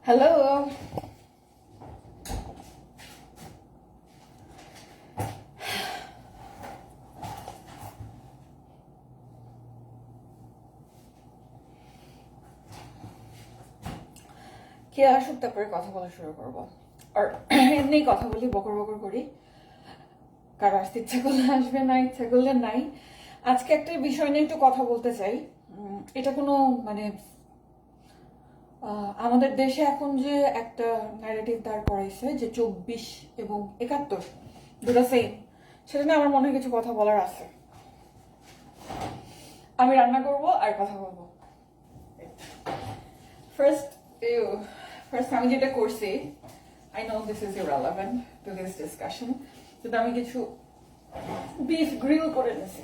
Hello. কি আসুক তারপরে কথা বলা শুরু করবো আর এমনি কথা বলি বকর বকর করি কারো আসতে ইচ্ছা করলে আসবে না ইচ্ছা করলে নাই আজকে একটা বিষয় নিয়ে একটু কথা বলতে চাই এটা কোনো মানে আমাদের দেশে এখন যে একটা ন্যারেটিভ দাঁড় করাইছে যে 24 এবং 71 দুটো সেম সেটা নিয়ে আমার মনে হয় কিছু কথা বলার আছে আমি রান্না করব আর কথা বলবো ফার্স্ট আমি যেটা করছি I know this is irrelevant to this discussion কিন্তু আমি কিছু বিফ গ্রিল করে নিয়েছি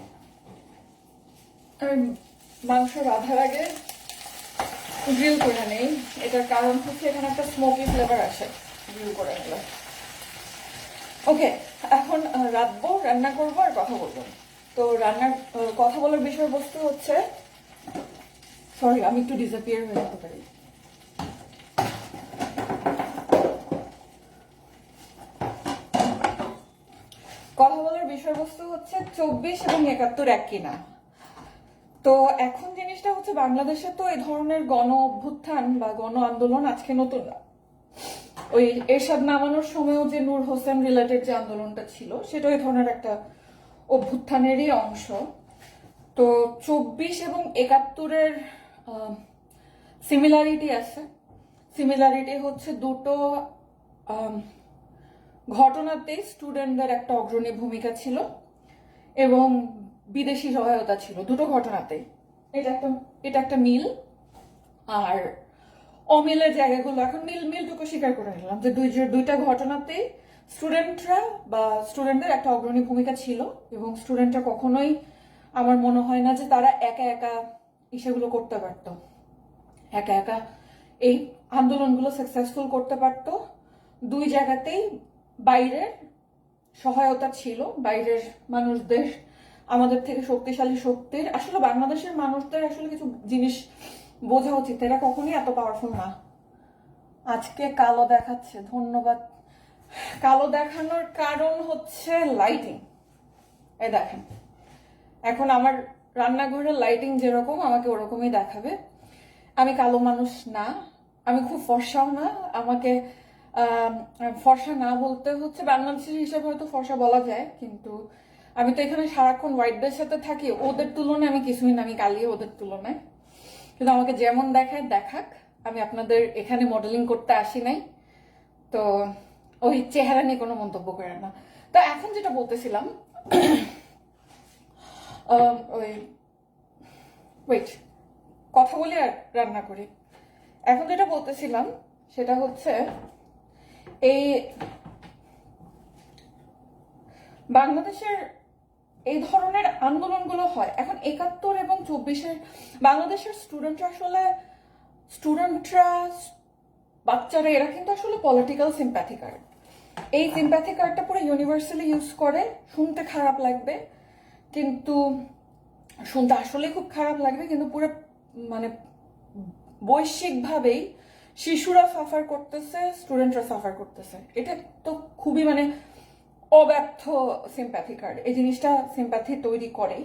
মাংস রাঁধার আগে গ্রিল করে নেই এটার কারণ হচ্ছে এখানে একটা স্মোকি ফ্লেভার আসে গ্রিল করে নিলে ওকে এখন রান্না করবো আর কথা বলবো তো রান্নার কথা বলার বিষয়বস্তু হচ্ছে সরি আমি একটু ডিসঅ্যাপিয়ার হয়ে যেতে পারি কথা বলার বিষয়বস্তু হচ্ছে 24 এবং 71 এক কিনা তো এখন জিনিসটা হচ্ছে বাংলাদেশে তো এই ধরনের গণ অভ্যুত্থান বা গণ আন্দোলন আজকে নতুন না ওই এরশাদ নামানোর সময়ও যে নূর হোসেন রিলেটেড যে আন্দোলনটা ছিল সেটা এই ধরনের একটা অভ্যুত্থানেরই অংশ তো 24 এবং 71-এর সিমিলারিটি আছে সিমিলারিটি হচ্ছে দুটো ঘটনাতেই স্টুডেন্টদের একটা অগ্রণী ভূমিকা ছিল এবং বিদেশি সহায়তা ছিল দুটো ঘটনাতেই এটা একটা মিল আর অমিলের জায়গাগুলো এখন মিলটুকু স্বীকার করে নিলাম যে দুইটা ঘটনাতেই স্টুডেন্টদের একটা অগ্রণী ভূমিকা ছিল এবং স্টুডেন্টরা কখনোই আমার মনে হয় না যে তারা একা একা সেগুলো করতে পারত একা একা এই আন্দোলনগুলো সাকসেসফুল করতে পারত দুই জায়গাতেই বাইরের সহায়তা ছিল বাইরের মানুষদের আমাদের থেকে শক্তিশালী শক্তির আসলে বাংলাদেশের মানুষদের আসলে কিছু জিনিস বোঝা উচিত এরা কখনই এত পাওয়ারফুল না আজকে কালো দেখাচ্ছে ধন্যবাদ কালো দেখানোর কারণ হচ্ছে লাইটিং এই দেখেন এখন আমার রান্নাঘরের লাইটিং যেরকম আমাকে ওরকমই দেখাবে আমি কালো মানুষ না আমি খুব ফর্সাও না আমাকে ফর্সা না বলতে হচ্ছে বাংলাদেশের হিসাবে হয়তো ফর্সা বলা যায় কিন্তু আমি তো এখানে সারাক্ষণ হোয়াইটদের সাথে থাকি ওদের তুলনায় আমি কিছুই না আমি কালিয়ে ওদের তুলনায় কিন্তু আমাকে যেমন দেখায় দেখাক আমি আপনাদের এখানে মডেলিং করতে আসি নাই তো ওই চেহারা নিয়ে কোনো মন্তব্য করে না তো এখন যেটা বলতেছিলাম ওয়েট কথা বলি আর রান্না করি এখন যেটা বলতেছিলাম সেটা হচ্ছে এই বাংলাদেশের এই ধরনের আন্দোলনগুলো হয় এখন 71 এবং 24-এর বাংলাদেশের স্টুডেন্টরা বাচ্চারা এরা কিন্তু আসলে পলিটিক্যাল সিম্প্যাথি কার্ড এই সিম্প্যাথি কার্ডটা পুরো ইউনিভার্সালি ইউজ করে শুনতে খারাপ লাগবে কিন্তু শুনতে আসলে খুব খারাপ লাগবে কিন্তু পুরো মানে বৈশ্বিকভাবেই শিশুরা সাফার করতেছে স্টুডেন্টরা সাফার করতেছে এটা তো খুবই মানে অব্যর্থ সিম্প্যাথি কার্ড এই জিনিসটা সিম্প্যাথি তৈরি করে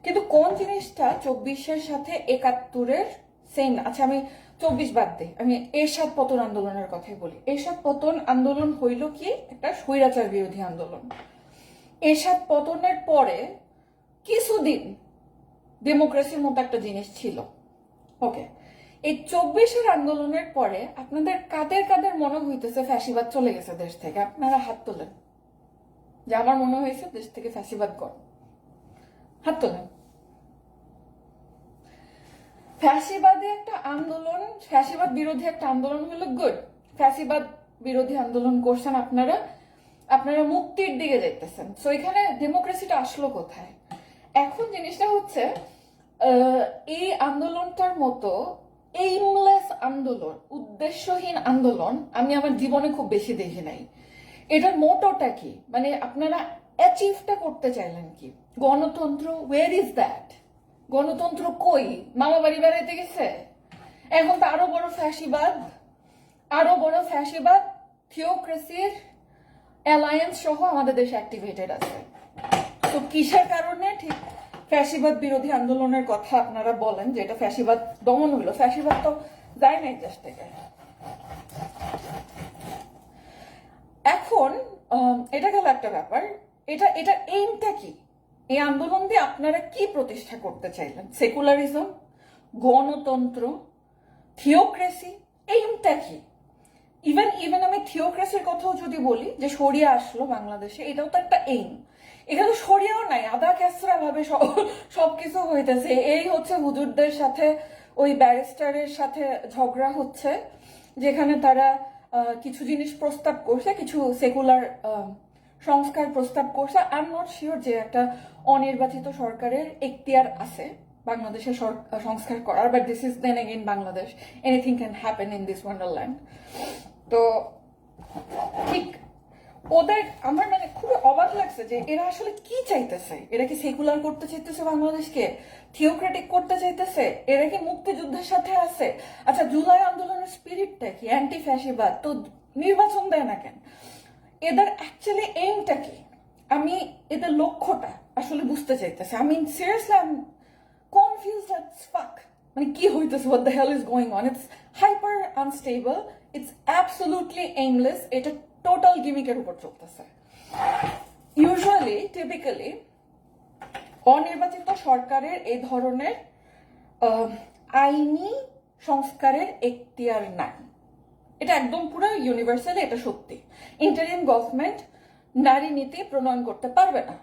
কিন্তু কোন জিনিসটা 24-এর সাথে 71-এর সেম আচ্ছা আমি 24 বাদ দিই আমি এরশাদ পতন আন্দোলনের কথাই বলি এরশাদ পতন আন্দোলন হইল কি একটা স্বৈরাচার বিরোধী আন্দোলন এরশাদ পতনের পরে কিছুদিন ডেমোক্রেসির মতো একটা জিনিস ছিল ওকে এই 24-এর আন্দোলনের পরে আপনাদের কাদের কাদের মনে হইতেছে ফ্যাসিবাদ চলে গেছে দেশ থেকে আপনারা হাত তোলেন যে আমার মনে হয়েছে দেশ থেকে ফ্যাসিবাদ কর হাত তোলেন ফ্যাসিবাদী একটা আন্দোলন ফ্যাসিবাদ বিরোধী একটা আন্দোলন হলো গুড ফ্যাসিবাদ বিরোধী আন্দোলন করছেন আপনারা মুক্তির দিকে যাইতেছেন তো এখানে ডেমোক্রেসিটা আসলো কোথায় এখন জিনিসটা হচ্ছে এই আন্দোলনটার মতো এইমলেস আন্দোলন উদ্দেশ্যহীন আন্দোলন আমি আমার জীবনে খুব বেশি দেখি নাই এটার মোটোটা কি মানে আপনারা অ্যাচিভটা করতে চাইলেন কি গণতন্ত্র ওয়ের ইজ দ্যাট গণতন্ত্র কই মামা বাড়ি বেড়াইতে গেছে এখন তো আরো বড় ফ্যাসিবাদ আরো বড় ফ্যাসিবাদ থিওক্রেসির অ্যালায়েন্স সহ আমাদের দেশে অ্যাক্টিভেটেড আছে। তো কিসের কারণে ঠিক ফ্যাসিবাদ বিরোধী আন্দোলনের কথা আপনারা বলেন যে এটা ফ্যাসিবাদ দমন হইলো? ফ্যাসিবাদ তো যায় নাই দেশ থেকে। এখন এটা গেল একটা ব্যাপার। এটা এইমটা কি? এই আন্দোলন দিয়ে আপনারা কি প্রতিষ্ঠা করতে চাইলেন? সেকুলারিজম, গণতন্ত্র, থিওক্রেসি, এইমটা কি? ইভেন আমি থিওক্রেসির কথাও যদি বলি, যে শরিয়া আসলো বাংলাদেশে, এটাও তো একটা এইম। এখানে তো শরিয়াও নাই, আদা ক্যাসরা ভাবে সবকিছু হইতেছে। এই হচ্ছে হুজুরদের সাথে ওই ব্যারিস্টারের সাথে ঝগড়া হচ্ছে, যেখানে তারা কিছু জিনিস প্রস্তাব করছে, কিছু সেকুলার সংস্কার প্রস্তাব করছে। আই এম নট শিওর যে একটা অনির্বাচিত সরকারের এখতিয়ার আছে বাংলাদেশের সংস্কার করার, but this is then again Bangladesh, anything can happen in this wonderland. তো ঠিক ওদের আমার মানে খুবই অবাক লাগছে যে এরা আসলে কি চাইতেছে। এরা কি সেকুলার করতে চাইতেছে বাংলাদেশকে? থিওক্রেটিক করতে চাইতেছে? এরা কি মুক্তিযুদ্ধের সাথে আছে? আচ্ছা, জুলাই আন্দোলনের স্পিরিটটা কি? অ্যান্টি ফ্যাসিবাদ, তো নির্বাচন দেয় না কেন? এদের অ্যাকচুয়ালি এইমটা কি? আমি এদের লক্ষ্যটা আসলে বুঝতে চাইতেছি। I mean, seriously, I'm confused as fuck. মানে কি হইতেছে? What the hell is going on? It's hyper unstable. It's absolutely aimless. এটা টোটাল গিমিকের উপর চলতেছে। ইউজুয়ালি, টিপিক্যালি অনির্বাচিত সরকারের এই ধরনের আইনি সংস্কারের এখতিয়ার নাই। এটা একদম পুরো ইউনিভার্সালি, এটা সত্যি। ইন্টারিম গভর্নমেন্ট নারী নীতি প্রণয়ন করতে পারবে না,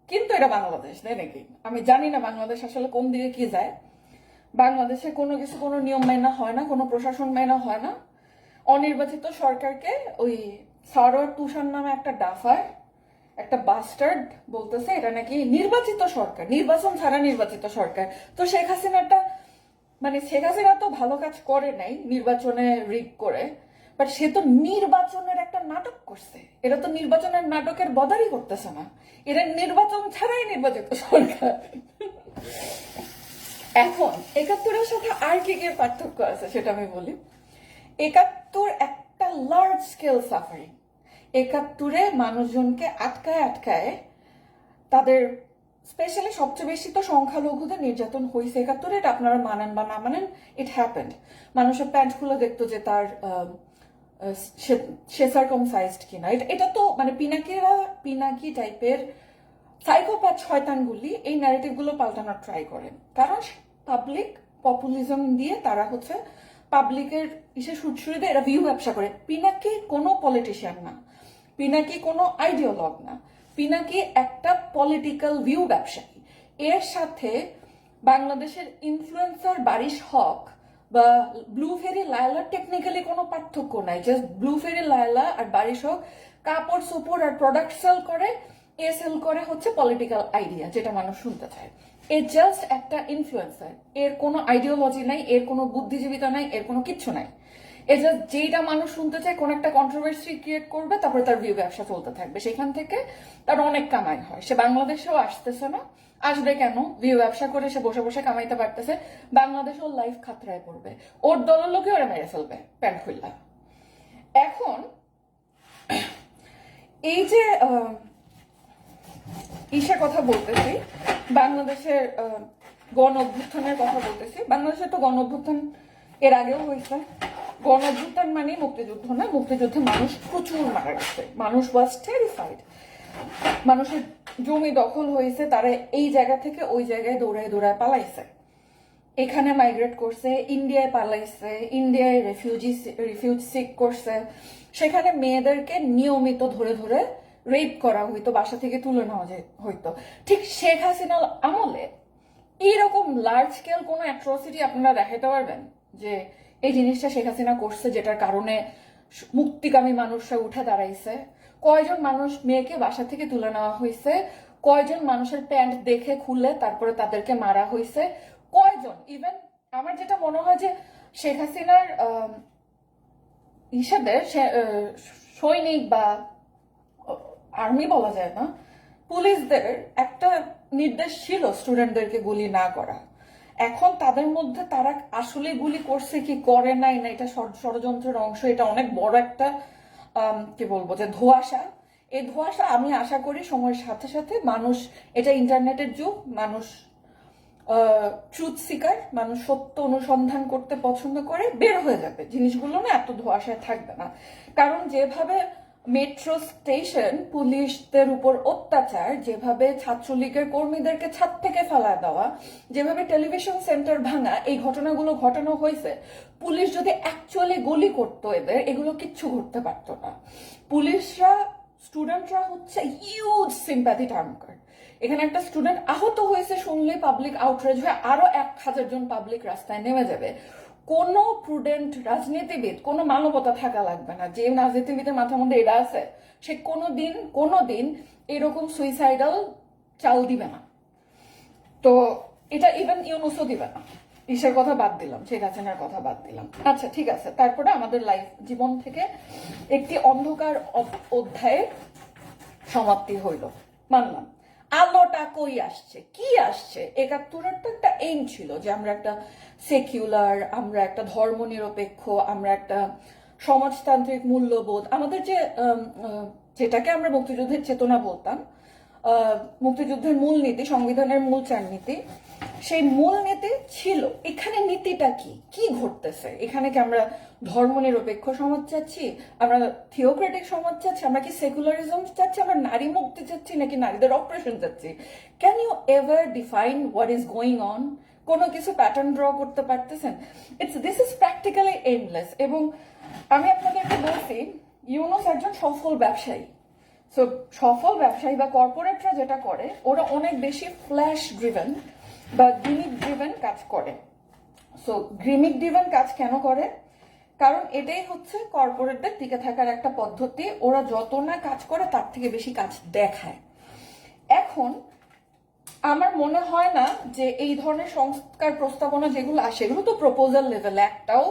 কিন্তু এটা বাংলাদেশ দেয় নাকি? আমি জানি না বাংলাদেশ আসলে কোন দিকে কি যায়। বাংলাদেশে কোনো কিছু কোনো নিয়ম মাইনা হয় না, কোনো প্রশাসন মাইনা হয় না। অনির্বাচিত সরকারকে ওই সারোয়ার তুষার নামে একটা ডাফার, একটা বাস্টার্ড বলতেছে এটা নাকি নির্বাচিত সরকার, নির্বাচন ছাড়া নির্বাচিত সরকার। তো শেখ হাসিনাটা মানে শেখ হাসিনা তো ভালো কাজ করে নাই নির্বাচনে রিগ করে, বাট সে তো নির্বাচনের একটা নাটক করছে। এটা তো নির্বাচনের নাটকের বদারি করতেছে না, এটা নির্বাচন ছাড়াই নির্বাচিত সরকার। এখন ৭১-এর সাথে আর কি কি পার্থক্য আছে সেটা আমি বলি। ৭১ একটা লার্জ স্কেল সাফারিং। ৭১-এ মানুষজনকে আটকায় আটকায় তাদের, স্পেশালি সবচেয়ে বেশি তো সংখ্যালঘুদের নির্যাতন হয়েছে ৭১-এ। এটা আপনারা মানেন বা না মানেন, ইট হ্যাপেন্ড। মানুষের প্যান্ট খুলে দেখতো যে তার সে সার্কামসাইজড কিনা। এটা তো মানে পিনাকি টাইপের সাইকোপ্যাথ শয়তানগুলি এই ন্যারেটিভগুলো পাল্টানোর ট্রাই করেন, কারণ পাবলিক পপুলিজম দিয়ে তারা হচ্ছে পাবলিকের সুটসুরি দিয়ে এরা ভিউ ব্যবসা করে। পিনাকি কোনো পলিটিশিয়ান না, পিনাকি কোনো আইডিওলগ না, পিনাকি একটা পলিটিক্যাল ভিউ ব্যবসায়ী। এর সাথে বাংলাদেশের ইনফ্লুয়েন্সার বারিশ হক বা ব্লু ফেরি লায়লা টেকনিক্যালি কোনো পার্থক্য নাই। জাস্ট ব্লু ফেরি লায়লা আর বারিশ হক কাপড় সোপড় আর প্রোডাক্ট সেল করে, এ সেল করে হচ্ছে পলিটিক্যাল আইডিয়া, যেটা মানুষ শুনতে চায়। এ জাস্ট একটা ইনফ্লুয়েন্সার, এর কোনো আইডিওলজি নাই, এর কোনো বুদ্ধিজীবিতা নাই, এর কোনো কিচ্ছু নাই। এ জাস্ট যেটা মানুষ শুনতে চায়, কোন একটা কন্ট্রোভার্সি ক্রিয়েট করবে, তারপরে তার ভিউ ব্যবসা চলতে থাকবে, সেখান থেকে তার অনেক কামাই হয়। সে বাংলাদেশেও আসতেছে না, আসবে কেন? ভিউ ব্যবসা করে সে বসে বসে কামাইতে পারতেছে, বাংলাদেশেও লাইফ খাতরায় পড়বে, ওর দলের লোকে ওরা মেরে ফেলবে প্যান্ট খুললা। এখন এই যে ইসের কথা বলতেছি, বাংলাদেশের গণ অভ্যুত্থানের কথা বলতেছি। বাংলাদেশে তো গণ অভ্যুত্থান এর আগেও হয়েছে। গণ অভ্যুত্থান মানে মুক্তিযুদ্ধ না, মুক্তিযুদ্ধে মানুষ প্রচুর মারা গেছে, মানুষ ওয়াজ টেরিফাইড। মানুষের জমি দখল হয়েছে, তারা এই জায়গা থেকে ওই জায়গায় দৌড়ায় দৌড়ায় পালাইছে, এখানে মাইগ্রেট করছে, ইন্ডিয়ায় পালাইছে, ইন্ডিয়ায় রিফিউজ সিক করছে। সেখানে মেয়েদেরকে নিয়মিত ধরে ধরে রেপ করা হইতো, বাসা থেকে তুলে নেওয়া হইতো। ঠিক শেখ হাসিনার আমলে এইরকম লার্জ স্কেল কোনো অ্যাট্রসিটি আপনারা দেখাতে পারবেন যে এই জিনিসটা শেখ হাসিনা করছে, যেটার কারণে মুক্তিকামী মানুষরা উঠে দাঁড়াইছে? কয়জন মানুষ মেয়েকে বাসা থেকে তুলে নেওয়া হয়েছে? কয়জন মানুষের প্যান্ট দেখে খুলে তারপরে তাদেরকে মারা হয়েছে? কয়জন? ইভেন আমার যেটা মনে হয় যে শেখ হাসিনার হিসাবে সৈনিক বা আর্মি বলা যায় না, পুলিশদের একটা নির্দেশ ছিল স্টুডেন্টদেরকে গুলি না করা। এখন তাদের মধ্যে তারা আসলে গুলি করছে কি করে নাই না, এটা ষড়যন্ত্রের অংশ, এটা অনেক বড় একটা কি বলবো যে ধোঁয়াশা। এই ধোঁয়াশা আমি আশা করি সময়ের সাথে সাথে মানুষ, এটা ইন্টারনেটের যুগ, মানুষ ট্রুথ সিকার, মানুষ সত্য অনুসন্ধান করতে পছন্দ করে, বের হয়ে যাবে জিনিসগুলো, না এত ধোঁয়াশায় থাকবে না। কারণ যেভাবে মেট্রো স্টেশন পুলিশদের উপর অত্যাচার, যেভাবে ছাত্রলীগের কর্মীদেরকে ছাদ থেকে ফেলা দেওয়া, যেভাবে টেলিভিশন সেন্টার ভাঙা, এই ঘটনাগুলো ঘটানো হয়েছে, পুলিশ যদি অ্যাকচুয়ালি গুলি করতো এদের, এগুলো কিচ্ছু ঘটতে পারতো না। পুলিশরা, স্টুডেন্টরা হচ্ছে হিউজ সিম্প্যাথি টার্ম কার্ড। এখানে একটা স্টুডেন্ট আহত হয়েছে শুনলে পাবলিক আউটরেজ হয়ে আরো 1000 জন পাবলিক রাস্তায় নেমে যাবে। কোনো প্রুডেন্ট রাজনীতিবিদ, কোনো মানবতা থাকা লাগবে না, যে রাজনীতিবিদের মাথার মধ্যে এটা আছে, সে কোনোদিন এরকম সুইসাইডাল চাল দিবে না। তো এটা ইভেন ইউনুসও দিবে না। ইসের কথা বাদ দিলাম, শেখ হাসিনার কথা বাদ দিলাম। আচ্ছা ঠিক আছে, তারপরে আমাদের লাইফ জীবন থেকে একটি অন্ধকার অধ্যায়ের সমাপ্তি হইল, মানলাম। আলোটা কই আসছে, কি আসছে? 71-এর তো একটা এইম ছিল যে আমরা একটা সেকুলার, আমরা একটা ধর্মনিরপেক্ষ, আমরা একটা সমাজতান্ত্রিক মূল্যবোধ, আমাদের যে যেটাকে আমরা মুক্তিযুদ্ধের চেতনা বলতাম, মুক্তিযুদ্ধের মূলনীতি, সংবিধানের মূল 4 নীতি, সেই মূলনীতি ছিল। এখানে নীতিটা কি, কি ঘটতেছে এখানে? কি আমরা ধর্মনিরপেক্ষ সমাজ চাচ্ছি, আমরা থিওক্রেটিক সমাজ চাচ্ছি, আমরা কি সেকুলারিজম চাচ্ছি, আমরা নারী মুক্তি চাচ্ছি, নাকি নারীদের অপারেশন চাচ্ছি? Can you ever define what is going on? কোনো কিছু প্যাটার্ন ড্র করতে পারতেছেন? This is practically aimless. এবং আমি আপনাদেরকে বলছি, ইউনুস একজন সফল ব্যবসায়ী। সো সফল ব্যবসায়ী বা কর্পোরেটরা যেটা করে, ওরা অনেক বেশি ফ্ল্যাশ ড্রিভেন বা গিমিক ড্রিভেন কাজ করে। সো গিমিক ড্রিভেন কাজ কেন করে? কারণ এটাই হচ্ছে কর্পোরেটদের টিকে থাকার একটা পদ্ধতি। ওরা যত না কাজ করে তার থেকে বেশি কাজ দেখায়। এখন আমার মনে হয় না যে এই ধরনের সংস্কার প্রস্তাবনা যেগুলো আসে, এগুলো তো প্রপোজাল লেভেলে, একটাও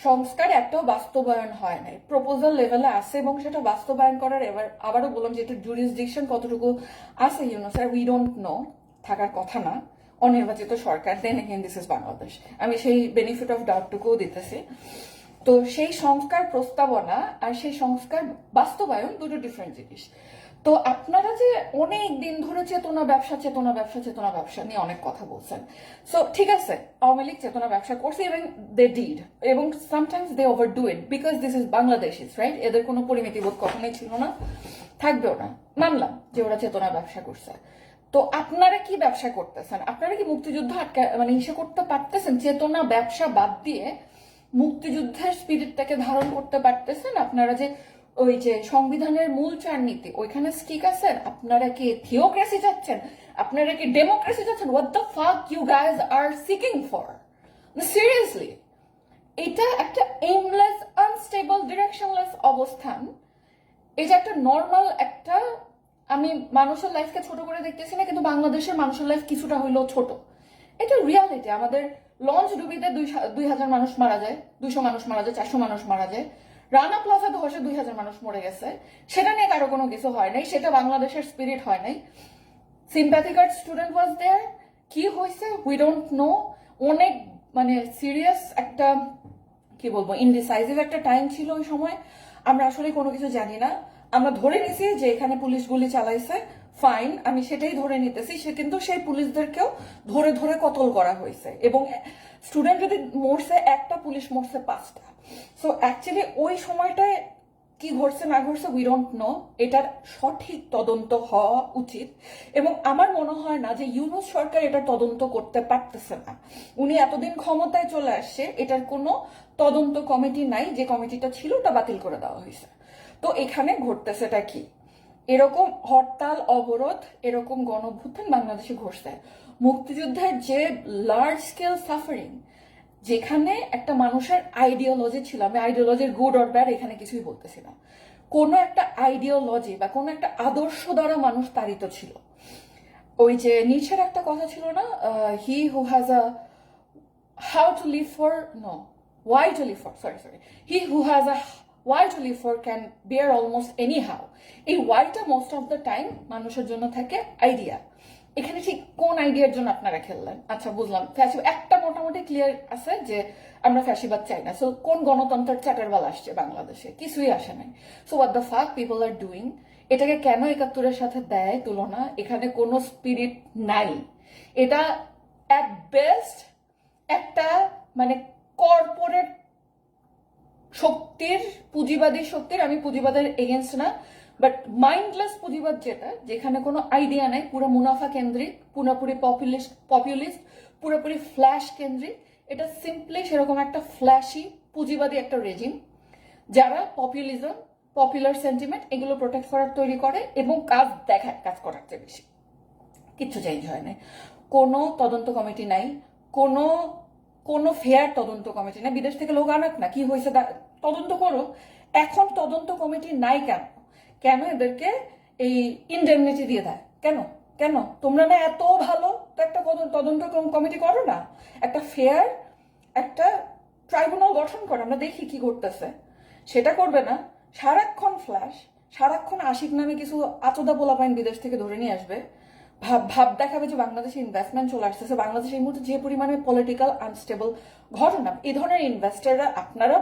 সংস্কার, একটাও বাস্তবায়ন হয় নাই, প্রপোজাল লেভেলে আছে, এবং সেটা বাস্তবায়ন করার, এবার আবারও বললাম যে এটা জুরিসডিকশন কতটুকু আছে ইউনুসের, উই ডোন্ট নো, থাকার কথা না, অনির্বাচিত সরকার, then again this is Bangladesh, আমি সেই বেনিফিট অফ ডাউটটুকুও দিতেছি। তো সেই সংস্কার প্রস্তাবনা আর সেই সংস্কার বাস্তবায়ন দুটো ডিফারেন্ট জিনিস। তো আপনারা যে অনেক দিন ধরে চেতনা ব্যবসা নিয়ে অনেক কথা বলছেন। সো ঠিক আছে, আওয়ামী লীগ চেতনা ব্যবসা করছে, এবং দে ডিড, এবং sometimes they overdo it, because this is Bangladesh, right? এদের কোনো পরিমিতি বোধ কখনোই ছিল না, থাকবেও না। মানলাম যে ওরা চেতনা ব্যবসা করছে। তো আপনারা কি ব্যবসা করতেছেন? আপনারা কি মুক্তিযুদ্ধ মানে ইসে করতে পারতেছেন? চেতনা ব্যবসা বাদ দিয়ে মুক্তিযুদ্ধের স্পিরিটটাকে ধারণ করতে পারতেছেন? আপনারা যে ওই যে সংবিধানের মূল 4 নীতি, ওইখানে স্টিক আছেন? আপনারা কি থিওক্রেসি চাচ্ছেন? আপনারা কি ডেমোক্রেসি চাচ্ছেন? What the fuck you guys are seeking for? Seriously, এটা একটা এইমলেস, আনস্টেবল, ডিরেকশনলেস অবস্থান। এই যে একটা নর্মাল একটা, আমি মানুষের লাইফকে ছোট করে দেখতেছি না, কিন্তু বাংলাদেশের মানুষের লাইফ কিছুটা হইলেও ছোট। এটা রিয়ালিটি। আমাদের লঞ্চ ডুবিতে 2000 মানুষ মারা যায়, 200 মানুষ মারা যায়, 400 মানুষ মারা যায়। রানা প্লাজা ধসে 2000 মানুষ মরে গেছে, সেটা নিয়ে কারো কোনো কিছু হয় নাই, সেটা বাংলাদেশের স্পিরিট হয় নাই। সিম্প্যাথিকার স্টুডেন্ট ওয়াজ দেয়ার, কি হয়েছে উই ডোন্ট নো। অনেক মানে সিরিয়াস একটা, কি বলবো, ইনডিসাইজিভ একটা টাইম ছিল ওই সময়। আমরা আসলে কোনো কিছু জানি না, আমরা ধরে নিছি যে এখানে পুলিশ গুলি চালাইছে, ফাইন, আমি সেটাই ধরে নিতেছি। সে কিন্তু সেই পুলিশদেরকেও ধরে ধরে কতল করা হয়েছে, এবং স্টুডেন্ট যদি মরছে একটা, পুলিশ মরছে 5টা। সো অ্যাকচুয়ালি ওই সময়টায় কি ঘটছে না ঘটছে উই ডোন্ট নো। এটার সঠিক তদন্ত হওয়া উচিত, এবং আমার মনে হয় না যে ইউনুস সরকার এটার তদন্ত করতে পারতেছে না। উনি এতদিন ক্ষমতায় চলে আসছে, এটার কোনো তদন্ত কমিটি নাই, যে কমিটিটা ছিল ওটা বাতিল করে দেওয়া হয়েছে। তো এখানে ঘটতেছেটা কি? এরকম হরতাল, অবরোধ, এরকম গণঅভ্যুত্থান বাংলাদেশে ঘটছে। মুক্তিযুদ্ধের যে লার্জ স্কেল সাফারিং, যেখানে একটা মানুষের আইডিওলজি ছিল, আমি আইডিওলজির গুড অর ব্যাড এখানে কিছুই বলতেছি না, কোনো একটা আইডিওলজি বা কোনো একটা আদর্শ দ্বারা মানুষ তাড়িত ছিল। ওই যে নিচের একটা কথা ছিল না, he who has a how to live for, no, why to live for, sorry, he who has a why to live for can bear almost any how. এই ওয়াইটা মোস্ট অফ দ্য টাইম মানুষের জন্য থাকে idea. এখানে ঠিক কোন আইডিয়ার জন্য আপনারা খেললেন? আচ্ছা বুঝলাম, একটা মোটামুটি ক্লিয়ার আছে যে আমরা ফ্যাসিবাদ চাই না। সো কোন গণতন্ত্রের চ্যাটারবাল আসছে বাংলাদেশে? কিছুই আসে নাই। সো হোয়াট দ্য ফাক পিপল আর ডুইং? এটাকে কেন ৭১-এর সাথে দেয় তুলনা? এখানে কোনো স্পিরিট নাই। এটা অ্যাট বেস্ট একটা মানে কর্পোরেট শক্তির, পুঁজিবাদী শক্তির, আমি পুঁজিবাদের এগেনস্ট না, বাট মাইন্ডলেস পুঁজিবাদ যেটা, যেখানে কোনো আইডিয়া নাই, পুরো মুনাফা কেন্দ্রিক, পুরোপুরি পপুলিস্ট, পুরোপুরি ফ্ল্যাশ কেন্দ্রিক। এটা সিম্পলি সেরকম একটা ফ্ল্যাশি পুঁজিবাদী একটা রেজিম, যারা পপুলিজম, পপুলার সেন্টিমেন্ট এগুলো প্রোটেক্ট করার তৈরি করে এবং কাজ দেখায়, কাজ করার চেয়ে বেশি। কিচ্ছু চেঞ্জ হয় নাই। কোনো তদন্ত কমিটি নাই, কোনো কোনো ফেয়ার তদন্ত কমিটি নাই। বিদেশ থেকে লোক আনাক না, কি হয়েছে তদন্ত করো। এখন তদন্ত কমিটি নাই কেন? কেন এদেরকে এই ইনডেমনিটি দিয়ে দেয়? কেন কেন তোমরা না এত ভালো তো একটা তদন্ত কমিটি করো না, একটা ফেয়ার একটা ট্রাইব্যুনাল গঠন করে, আমরা দেখি কি করতেছে। সেটা করবে না, সারাক্ষণ ফ্ল্যাশ, সারাক্ষণ আশিক নামে কিছু আচোদা পোলাপাইন বিদেশ থেকে ধরে নিয়ে আসবে, ভাব দেখাবে যে বাংলাদেশে ইনভেস্টমেন্ট চলে আসতেছে। বাংলাদেশ এই মুহূর্তে যে পরিমাণে পলিটিক্যাল আনস্টেবল ঘটনা, এই ধরনের ইনভেস্টাররা আপনারা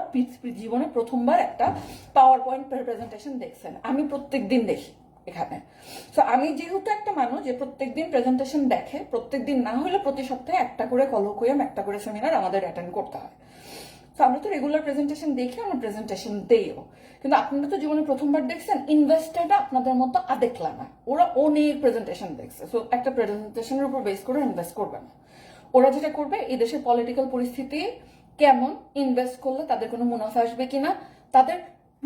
জীবনে প্রথমবার একটা পাওয়ার পয়েন্ট প্রেজেন্টেশন দেখছেন। আমি প্রত্যেক দিন দেখি এখানে। তো আমি যেহেতু একটা মানুষ যে প্রত্যেকদিন প্রেজেন্টেশন দেখে, প্রত্যেকদিন না হলে প্রতি সপ্তাহে একটা করে কলোকুয়াম, একটা করে সেমিনার আমাদের অ্যাটেন্ড করতে হয়। তো আমরা তো রেগুলার প্রেজেন্টেশন দেখি, আমরা প্রেজেন্টেশন দেইও। কিন্তু আপনারা তো জীবনে প্রথমবার দেখছেন, ইনভেস্টারটা আপনাদের মতো আদেকলা না, ওরা অনেক প্রেজেন্টেশন দেখছে। সো একটা প্রেজেন্টেশনের উপর বেস করে ইনভেস্ট করবে না। ওরা যেটা করবে, এই দেশের পলিটিক্যাল পরিস্থিতি কেমন, ইনভেস্ট করলে তাদের কোনো মুনাফা আসবে কিনা, তাদের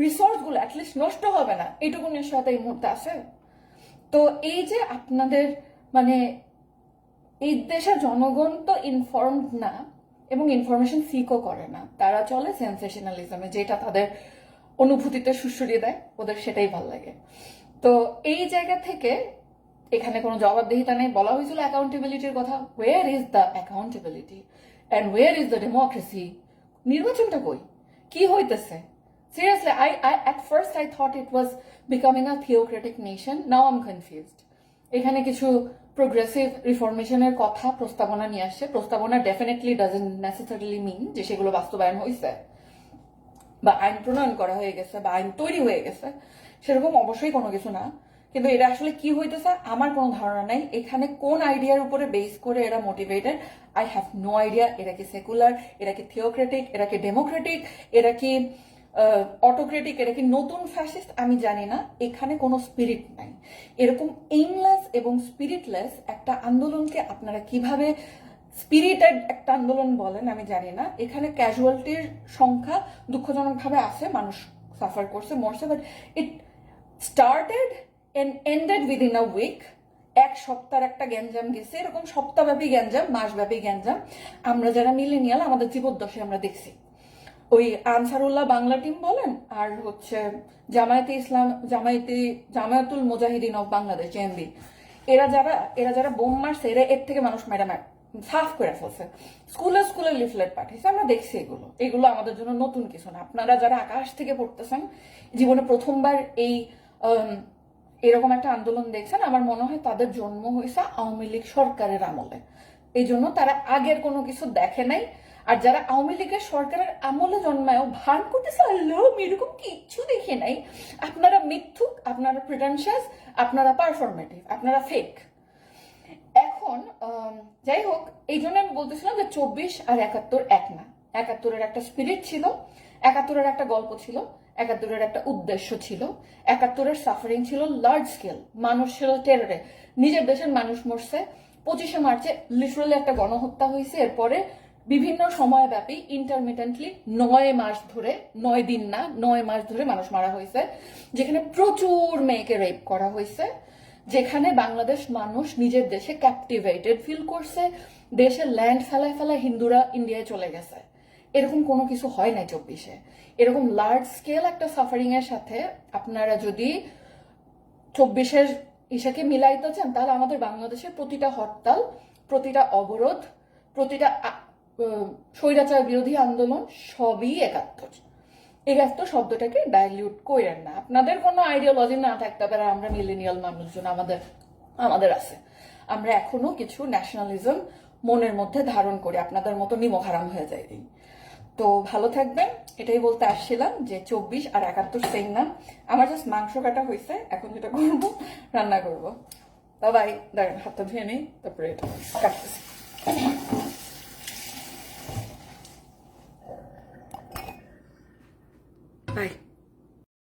রিসোর্স গুলো অ্যাটলিস্ট নষ্ট হবে না, এইটুকু নিশ্চয়তা এই মুহূর্তে আছে। তো এই যে আপনাদের মানে এই দেশের জনগণ তো ইনফর্মড না এবং ইনফরমেশন সিকও করে না, তারা চলে সেন্সেশনালিজমে, যেটা তাদের অনুভূতিতে সুসরিয়ে দেয়, ওদের সেটাই ভাল লাগে। তো এই জায়গা থেকে এখানে কোনো জবাবদিহিতা নেই। বলা হয়েছিল অ্যাকাউন্টেবিলিটির কথা, ওয়ের is the accountability and ওয়ের is the democracy? নির্বাচনটা কই? কি হইতেছে? Seriously, at first I thought it was becoming a theocratic nation. Now I'm confused. এখানে কিছু প্রোগ্রেসিভ রিফরমেশনের কথা প্রস্তাবনা নিয়ে আসছে। প্রস্তাবনা ডেফিনেটলি ডাজন্ট নেসেসারিলি মিন যে সেগুলো বাস্তবায়ন হয়েছে বা আইন প্রণয়ন করা হয়ে গেছে বা আইন তৈরি হয়ে গেছে, সেরকম অবশ্যই কোনো কিছু না। কিন্তু এটা আসলে কি হইতেছে আমার কোনো ধারণা নাই। এখানে কোন আইডিয়ার উপরে বেস করে এরা motivated, I have no idea. এরা কি সেকুলার, এরা কি থিওক্রেটিক, এরা কি ডেমোক্রেটিক, এরা কি অটোক্রেটিক, এরা কি নতুন ফ্যাসিস্ট, আমি জানি না। এখানে কোনো স্পিরিট নাই। এরকম এইমলেস এবং স্পিরিটলেস একটা আন্দোলনকে আপনারা কিভাবে স্পিরিটেড একটা আন্দোলন বলেন আমি জানি না। এখানে ক্যাজুয়ালিটির সংখ্যা দুঃখজনকভাবে আছে, মানুষ সাফার করছে, মরছে, but it started and ended within a week. এক সপ্তাহের একটা গ্যাঞ্জাম গেছে, এরকম সপ্তাহব্যাপী গ্যাঞ্জাম, মাসব্যাপী গ্যাঞ্জাম আমরা যারা মিলেনিয়াল আমাদের জীবদ্দশায় আমরা দেখছি। ওই আনসারুল্লাহ বাংলা টিম বলেন আর হচ্ছে জামায়াতে ইসলাম, জামায়াতুল মুজাহিদিন অফ বাংলাদেশ, জেএমবি, এরা যারা বোম মারছে, এর থেকে মানুষ সাফ করে ফেলছে। স্কুলে স্কুলে লিফলেট পাঠিয়েছে, আমরা দেখছি। এগুলো আমাদের জন্য নতুন কিছু না। আপনারা যারা আকাশ থেকে পড়তেছেন, জীবনে প্রথমবার এই এরকম একটা আন্দোলন দেখছেন, আমার মনে হয় তাদের জন্ম হয়েছে আওয়ামী লীগ সরকারের আমলে। এই জন্য তারা আগের কোনো কিছু দেখে নাই। আর যারা আওয়ামী লীগের সরকারের আমলে জন্মায়ও ভান করতেছে, আল্লাহ এরকম কিচ্ছু দেখে নাই, আপনারা মিথ্যুক, আপনারা প্রিটেনশিয়াস, আপনারা পারফরমেটিভ, আপনারা ফেক। এখন যাই হোক, এই জন্য আমি বলতেছিলাম যে 24 আর 71 এক না। 71-এর একটা স্পিরিট ছিল, 71-এর একটা গল্প ছিল, 71-এর একটা উদ্দেশ্য ছিল, 71-এর সাফারিং ছিল লার্জ স্কেল, মানুষ ছিল টেররে, নিজের দেশের মানুষ মরছে। 25শে মার্চে লিটারালি একটা গণহত্যা হয়েছে। এরপরে বিভিন্ন সময়ব্যাপী ইন্টারমিটেন্টলি 9 মাস ধরে, 9 দিন না 9 মাস ধরে মানুষ মারা হয়েছে, যেখানে প্রচুর মেয়েকে রেপ করা হয়েছে, যেখানে বাংলাদেশ মানুষ নিজের দেশে ক্যাপটিভেটেড ফিল করছে, দেশে ল্যান্ড ফেলায় ফেলায় হিন্দুরা ইন্ডিয়ায় চলে গেছে। এরকম কোনো কিছু হয় নাই 24-এ। এরকম লার্জ স্কেল একটা সাফারিং এর সাথে আপনারা যদি 24-এর ইসাকে মিলাইতে চান, তাহলে আমাদের বাংলাদেশের প্রতিটা হরতাল, প্রতিটা অবরোধ, প্রতিটা স্বৈরাচার বিরোধী আন্দোলন সবই 71। 71 শব্দটাকে ডাইলিউট কইরেন না। আপনাদের কোনো আইডিওলজি না থাকতে পারে, আমরা মিলেনিয়াল মানুষজন, আমাদের আছে। আমরা এখনো কিছু ন্যাশনালিজম মনের মধ্যে ধারণ করি, আপনাদের মতো নিমক হারাম হয়ে যায়। তো ভালো থাকবেন, এটাই বলতে আসছিলাম যে 24 আর 71 সেম না। আমার জাস্ট মাংস কাটা হয়েছে, এখন যেটা করবো রান্না করবো। বাবাই, দাঁড়ান হাতটা ধুয়ে নেই, তারপরে এটা কাটতেছি।